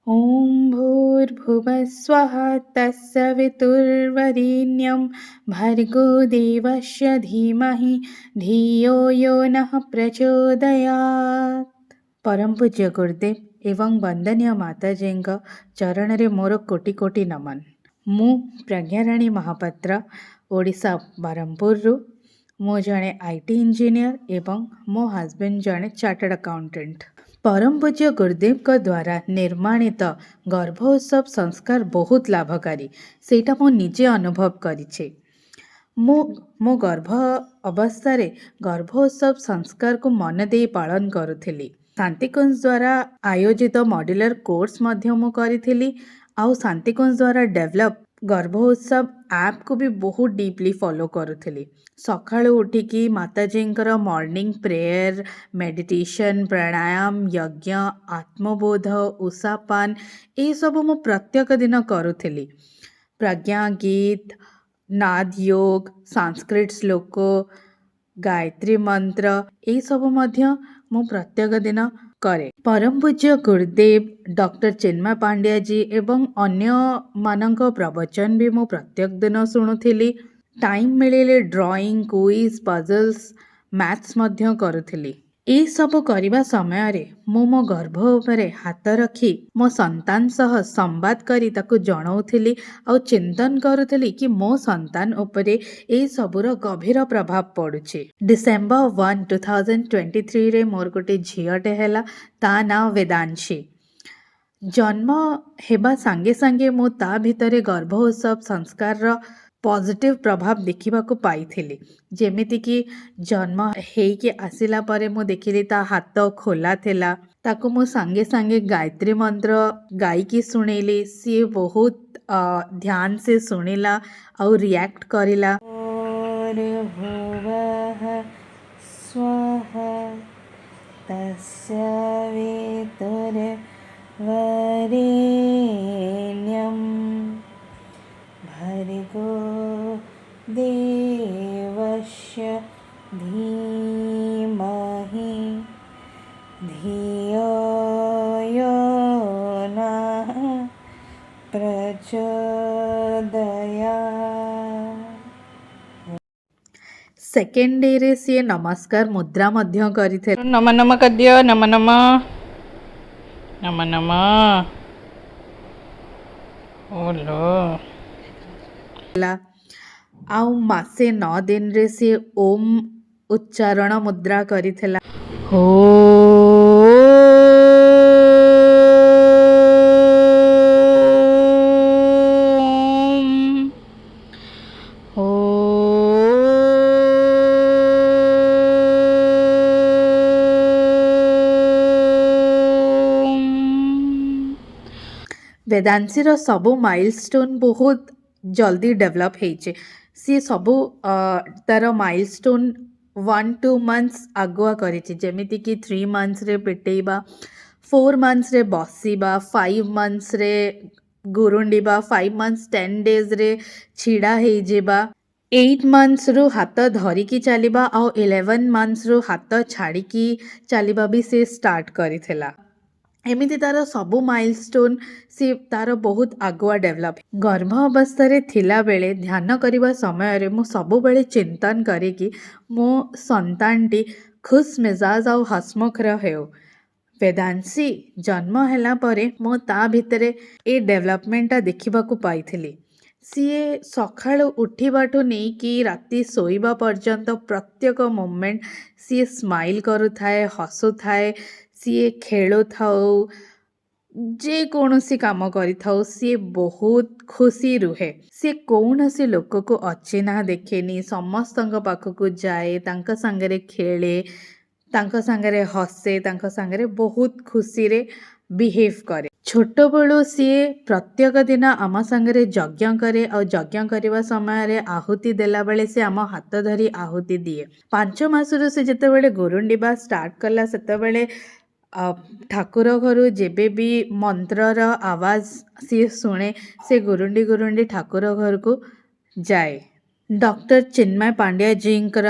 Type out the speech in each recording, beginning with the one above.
ॐ भूर्भुवस्वः तत्सवितुर्वरेण्यं भर्गो देवस्य धीमहि धियो यो नः प्रचोदयात्। परम पूज्य गुरुदेव एवं वंदनीय माताजीଙ୍କ ଚରଣରେ ମୋର କୋଟି କୋଟି ନମନ। ମୁଁ ପ୍ରଜ୍ଞାରାଣୀ ମହାପାତ୍ର ଓଡ଼ିଶା ବ୍ରହ୍ମପୁରରୁ। ମୁଁ ଜଣେ ଆଇଟି ଇଞ୍ଜିନିୟର ଏବଂ ମୋ ହଜବେଣ୍ଡ ଜଣେ ଚାର୍ଟର୍ଡ ଆକାଉଣ୍ଟାଣ୍ଟ। परम पूज्य गुरुदेव का द्वारा निर्माणित गर्भोत्सव संस्कार बहुत लाभकारी सेटा मो निजे अनुभव करिछे। मो गर्भ अवस्था गर्भोत्सव संस्कार को मन दे पालन करुथिली। शांतिकुंज द्वारा आयोजित मॉड्यूलर कोर्स मध्य मु करिथिली। आउ शांतिकुंज द्वारा डेवलप गर्भोत्सव ऐप को भी बहुत डीपली फॉलो करुथिली। सकाळु उठिकी माताजींकर मॉर्निंग प्रेयर, मेडिटेशन, प्राणायाम, यज्ञ, आत्मबोध, उषापान ये सब मु प्रत्येक दिन करुथिली। प्रज्ञा गीत, नाद योग, संस्कृत श्लोक, गायत्री मंत्र ये सब मध्य मु प्रत्येक दिन करे। परम पूज्य गुरुदेव डॉक्टर चिन्मय पांड्या जी एवं अन्य मानक प्रवचन भी मु प्रत्येक दिन शुणुथिली। टाइम मिले ड्राइंग, क्विज, पजल्स, मैथ्स मध्य करुथिली। ए सब करिबा समय रे मो गर्भ उपरे हाथ रखी मो संतान सह संवाद करी ताकु जणाउथिली और चिंतन करुथिली कि मो संतान उपरे ए सबुर गभीर प्रभाव पड़ुछि। डिसेंबर 1, 2023 रे मोर गोटे झियटे हैला, ता ना वेदांशी। जन्म हेबा सांगे सांगे मो ता भितरे गर्भोत्सव संस्कार रो पॉजिटिव प्रभाव देखा पाई। जेमिति कि जन्म हेके आसिला परे मु देखिली ता हाथ खोला थिला, ताको मु सांगे सांगे गायत्री मंत्र गाईकी सुनेली। सी बहुत ध्यान से सुनिला और रिएक्ट करिला। भूर्भुवः स्वः तस्य वितुर्वरेण्यं भर्गो देवस्य धीमहि धियो यो नः प्रचोदयात्। सेकेंड डे रे सी नमस्कार मुद्रा मध्य करिथे। नम नम कद्य नम नम नम नम ओलो आउ मासे 9 दिन रे से ओम उच्चारण मुद्रा करिथेला। हो वेदांशी रो सबु माइलस्टोन बहुत जल्दी डेवलप होइचे। सी सबु तार माइलस्टोन 1-2 मंथ्स आगुआ करिछि। जेमिति कि 3 मंथ्स रे पेटेइबा, 4 मंथ्स रे बसिबा, 5 मंथ्स रे गुरुंडीबा, 5 मंथ्स 10 डेज रे छिड़ा हेइ जेबा, 8 मंथ्स रु हाथ धरिकी चलिबा और 11 मंथ्स रु हाथ छाड़िकी चलिबा भी से स्टार्ट करिथिला। एमिति तार सबु माइलस्टोन सी तार बहुत आगुआ डेवलप। गर्भ अवस्था रे थिला बेले ध्यान करिबा समय रे मु सबु बेले चिंतन करे कि मो संतानटी खुश मिजाज और हसमुख रहे। वेदांशी जन्म हैला परे मो ता भितरे ए डेवलपमेंटा देखिबा को पाइथिली। सीए सकाळु उठिबाठु नहीं कि राति सोइबा पर्यंत प्रत्येक मोमेंट सीए स्माइल करुथाए, हसुथाए, सीए खेलु थाउ, जे कौनसी काम करि थाउ सीए बहुत खुशी रुहे। सी कौनसी लोक को अचिन्हा देखेनी, समस्तଙ୍କ पाखକୁ जाए, तांका संगरे खेले, तांका संगरे हसे, तांका संगरे बहुत खुशी रे बिहेव करे। छोट बेलू सी प्रत्येक दिन आम संगरे यज्ञ करे और यज्ञ करने समय रे आहुति देला बेले से आम हाथ धरी आहुति दिए। 5 मासरू से जिते बेले गुरुंडीबा स्टार्ट कला सेते बेले ठाकुर घरु जेबे भी मंत्रर आवाज सी शुणे से गुरुंडी गुरुंडी ठाकुर घर को जाए। डॉक्टर चिन्मय पांड्या जींकर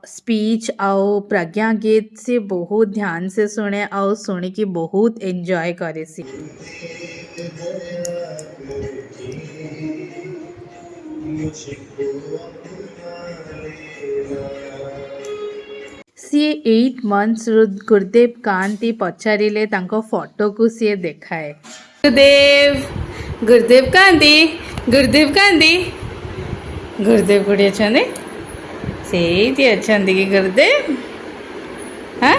स्पीच आउ प्रज्ञा गीत से बहुत ध्यान से सुने आउ शुणिकी बहुत एंजॉय करे सी। सीए 8 months ରୁ ଗୁରୁଦେବ କାନ୍ତି ପଚାରିଲେ ତାଙ୍କ ଫଟୋକୁ ସିଏ ଦେଖାଏ। ଗୁରୁଦେବ କାନ୍ତି ଗୁରୁଦେବ କୋଉଠି ଅଛନ୍ତି? ସେଇଠି ଅଛନ୍ତି କି ଗୁରୁଦେବ? ହଁ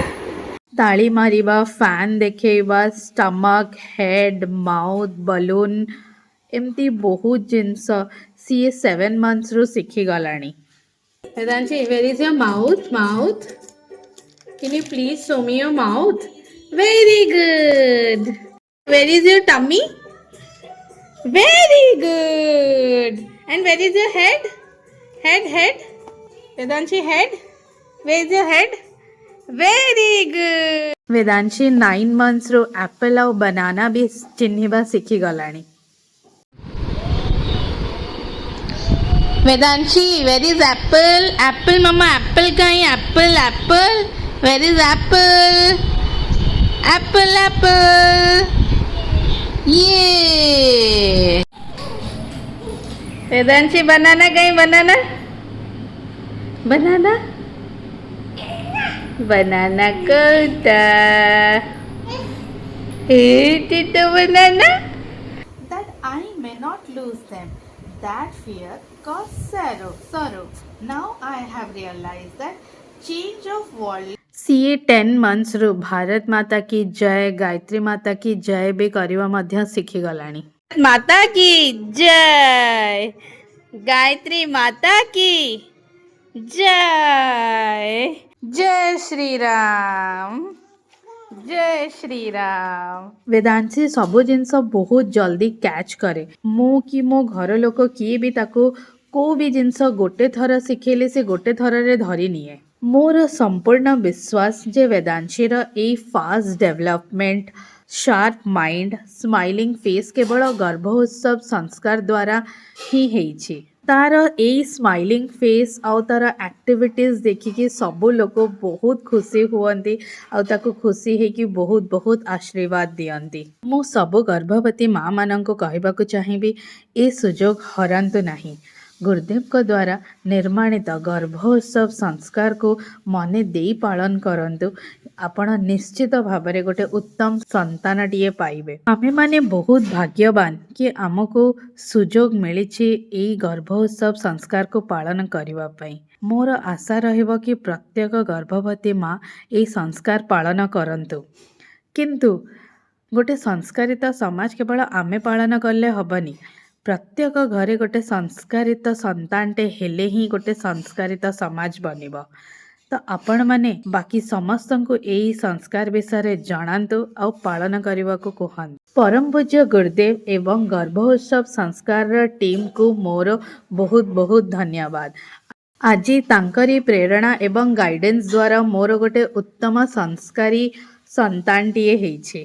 ତାଳି ମାରିବା, ଫ୍ୟାନ୍ ଦେଖେଇବା, ଷ୍ଟମକ୍, ହେଡ୍, ମାଉଥ୍, ବଲୁନ୍ ଏମିତି ବହୁତ ଜିନିଷ ସିଏ 7 months ରୁ ଶିଖିଗଲାଣି। Vedanshi, where is your mouth? Can you please show me your mouth? Very good. Where is your tummy? Very good. And where is your head? Head. Vedanshi, head. Where is your head? Very good. Vedanshi 9 months ରୁ apple ଆଉ banana ବି ଚିହ୍ନିବା ଶିଖିଗଲାଣି। Vedanshi, where is apple? Apple, mama, apple kahin? Apple. Where is apple? Apple. Yeah. Vedanshi, banana kahin? Banana kota. Eat it, banana. That I may not lose them. That fear caused sorrow. Now I have realized that change of world. CA 10 months ରୁ भारत माता की जय, गायत्री माता की जय भी କରିବା ମଧ୍ୟ ଶିଖିଗଲାଣି। माता की जय, गायत्री माता की जय, जय श्री राम। वेदांशी ସବୁ ଜିନିଷ ବହୁତ ଜଲ୍ଦି କ୍ୟାଚ୍ କରେ। ମୁଁ କି ମୋ ଘର ଲୋକ କିଏ ବି ତାକୁ କୋଉ ବି ଜିନିଷ ଗୋଟେ ଥର ଶିଖେଇଲେ ସେ ଗୋଟେ ଥରରେ ଧରି ନିଏ। ମୋର ସମ୍ପୂର୍ଣ୍ଣ ବିଶ୍ୱାସ ଯେ ବେଦାଂଶୀର ଏଇ fast development, sharp mind, smiling face କେବଳ ଗର୍ଭ ଉତ୍ସବ ସଂସ୍କାର ଦ୍ୱାରା ହିଁ ହେଇଛି। ତାର ଏଇ ସ୍ମାଇଲିଂ ଫେସ୍ ଆଉ ତାର ଆକ୍ଟିଭିଟିଜ୍ ଦେଖିକି ସବୁ ଲୋକ ବହୁତ ଖୁସି ହୁଅନ୍ତି ଆଉ ତାକୁ ଖୁସି ହେଇକି ବହୁତ ଆଶୀର୍ବାଦ ଦିଅନ୍ତି। ମୁଁ ସବୁ ଗର୍ଭବତୀ ମାଆ ମାନଙ୍କୁ କହିବାକୁ ଚାହିଁବି ଏ ସୁଯୋଗ ହରାନ୍ତୁ ନାହିଁ। ଗୁରୁଦେବଙ୍କ ଦ୍ୱାରା ନିର୍ମାଣିତ ଗର୍ଭ ଉତ୍ସବ ସଂସ୍କାରକୁ ମନେ ଦେଇ ପାଳନ କରନ୍ତୁ। ଆପଣ ନିଶ୍ଚିତ ଭାବରେ ଗୋଟେ ଉତ୍ତମ ସନ୍ତାନଟିଏ ପାଇବେ। ଆମେମାନେ ବହୁତ ଭାଗ୍ୟବାନ କି ଆମକୁ ସୁଯୋଗ ମିଳିଛି ଏଇ ଗର୍ଭ ଉତ୍ସବ ସଂସ୍କାରକୁ ପାଳନ କରିବା ପାଇଁ। ମୋର ଆଶା ରହିବ କି ପ୍ରତ୍ୟେକ ଗର୍ଭବତୀ ମା ଏଇ ସଂସ୍କାର ପାଳନ କରନ୍ତୁ। କିନ୍ତୁ ଗୋଟେ ସଂସ୍କାରିତ ସମାଜ କେବଳ ଆମେ ପାଳନ କଲେ ହବନି। ପ୍ରତ୍ୟେକ ଘରେ ଗୋଟେ ସଂସ୍କାରିତ ସନ୍ତାନଟେ ହେଲେ ହିଁ ଗୋଟେ ସଂସ୍କାରିତ ସମାଜ ବନିବ। ତ ଆପଣମାନେ ବାକି ସମସ୍ତଙ୍କୁ ଏଇ ସଂସ୍କାର ବିଷୟରେ ଜଣାନ୍ତୁ ଆଉ ପାଳନ କରିବାକୁ କୁହନ୍ତୁ। ପରମ ପୂଜ୍ୟ ଗୁରୁଦେବ ଏବଂ ଗର୍ଭ ଉତ୍ସବ ସଂସ୍କାରର ଟିମ୍କୁ ମୋର ବହୁତ ଧନ୍ୟବାଦ। ଆଜି ତାଙ୍କରି ପ୍ରେରଣା ଏବଂ ଗାଇଡେନ୍ସ ଦ୍ୱାରା ମୋର ଗୋଟେ ଉତ୍ତମ ସଂସ୍କାରୀ ସନ୍ତାନଟିଏ ହେଇଛି।